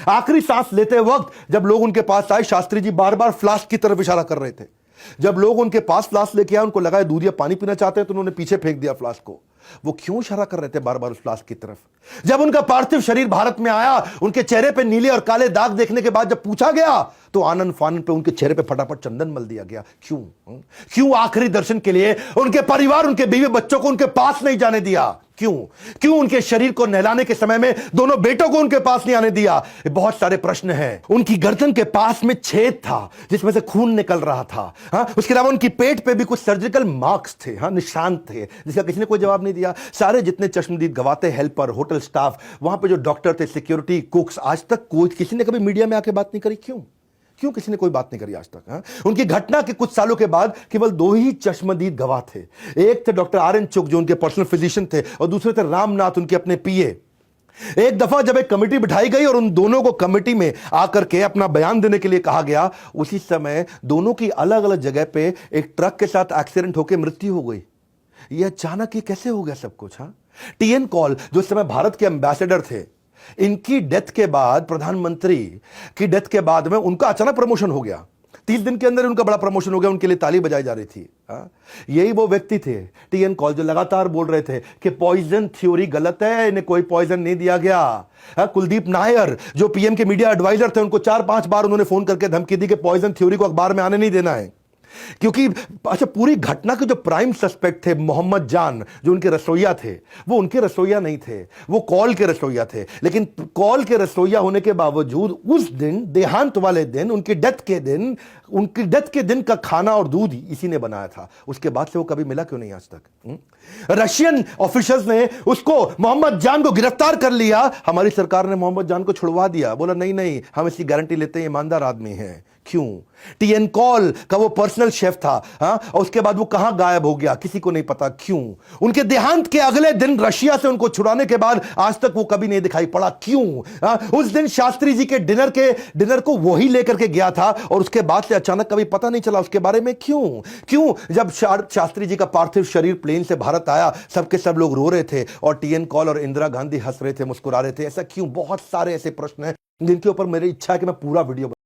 आखिरी सांस लेते वक्त जब लोग उनके पास आए, शास्त्री जी बार बार फ्लास्क की तरफ इशारा कर रहे थे। जब लोग उनके पास फ्लास्क लेके आए, उनको लगा दूध या पानी पीना चाहते हैं, तो उन्होंने पीछे फेंक दिया फ्लास्क को। वो क्यों इशारा कर रहे थे बार बार उस फ्लास्क की तरफ? जब उनका पार्थिव शरीर भारत में आया, उनके चेहरे पे नीले और काले दाग देखने के बाद जब पूछा गया, तो आनंद फानंद पे उनके चेहरे पे फटाफट चंदन मल दिया गया। क्यों? क्यों आखिरी दर्शन के लिए उनके परिवार, उनके बीवी बच्चों को उनके पास नहीं जाने दिया? क्यों? क्यों उनके शरीर को नहलाने के समय में दोनों बेटों को उनके पास नहीं आने दिया? बहुत सारे प्रश्न हैं। उनकी गर्दन के पास में छेद था जिसमें से खून निकल रहा था। उसके अलावा उनकी पेट पे भी कुछ सर्जिकल मार्क्स थे, निशान थे, जिसका किसी ने कोई जवाब नहीं दिया। सारे जितने चश्मदीद गवाते, हेल्पर, होटल स्टाफ, वहां पे जो डॉक्टर थे, सिक्योरिटी, कुक्स, आज तक कोई किसी ने कभी मीडिया में आके बात नहीं करी। क्यों? क्यों किसी ने कोई बात नहीं करी आज तक? उनकी घटना के कुछ सालों के बाद केवल 2 ही चश्मदीद गवाह थे। एक थे डॉक्टर आर एन चुग, जो उनके पर्सनल फिजिशियन थे, और दूसरे थे रामनाथ, उनके अपने पीए। एक दफा जब एक कमेटी बिठाई गई और उन दोनों को कमेटी में आकर के अपना बयान देने के लिए कहा गया, उसी समय दोनों की अलग अलग जगह पे एक ट्रक के साथ एक्सीडेंट होकर मृत्यु हो गई। यह अचानक ये कैसे हो गया सब कुछ? टीएन कॉल, जो इस समय भारत के एम्बेसडर थे, इनकी डेथ के बाद, प्रधानमंत्री की डेथ के बाद में उनका अचानक प्रमोशन हो गया। 30 दिन के अंदर उनका बड़ा प्रमोशन हो गया, उनके लिए ताली बजाई जा रही थी। यही वो व्यक्ति थे, टीएन कॉल, जो लगातार बोल रहे थे कि पॉइजन थ्योरी गलत है, इन्हें कोई पॉइजन नहीं दिया गया। कुलदीप नायर, जो पीएम के मीडिया एडवाइजर थे, उनको 4-5 बार उन्होंने फोन करके धमकी दी कि पॉइजन थ्योरी को अखबार में आने नहीं देना है। क्योंकि अच्छा, पूरी घटना के जो प्राइम सस्पेक्ट थे, मोहम्मद जान, जो उनके रसोइया थे, वो उनके रसोइया नहीं थे, वो कॉल के रसोइया थे। लेकिन कॉल के रसोइया होने के बावजूद उस दिन, देहांत वाले दिन, उनकी डेथ के दिन का खाना और दूध इसी ने बनाया था। उसके बाद से वो कभी मिला क्यों नहीं आज तक? रशियन ऑफिशियल्स ने उसको, मोहम्मद जान को गिरफ्तार कर लिया। हमारी सरकार ने मोहम्मद जान को छुड़वा दिया, बोला नहीं नहीं, हम इसकी गारंटी लेते हैं, ईमानदार आदमी है। क्यों? टीएन कॉल का वो पर्सनल शेफ था, और उसके बाद वो कहां गायब हो गया, किसी को नहीं पता। क्यों? उनके देहांत के अगले दिन रशिया से उनको छुड़ाने के बाद आज तक वो कभी नहीं दिखाई पड़ा। क्यों? उस दिन शास्त्री जी के डिनर को वही लेकर के गया था, और उसके बाद से अचानक कभी पता नहीं चला उसके बारे में। क्यों? जब शास्त्री जी का पार्थिव शरीर प्लेन से भारत आया, सबके सब लोग रो रहे थे, और टीएन कॉल और इंदिरा गांधी हंस रहे थे, मुस्कुरा रहे थे। ऐसा क्यों? बहुत सारे ऐसे प्रश्न हैं जिनके ऊपर मेरी इच्छा है कि मैं पूरा वीडियो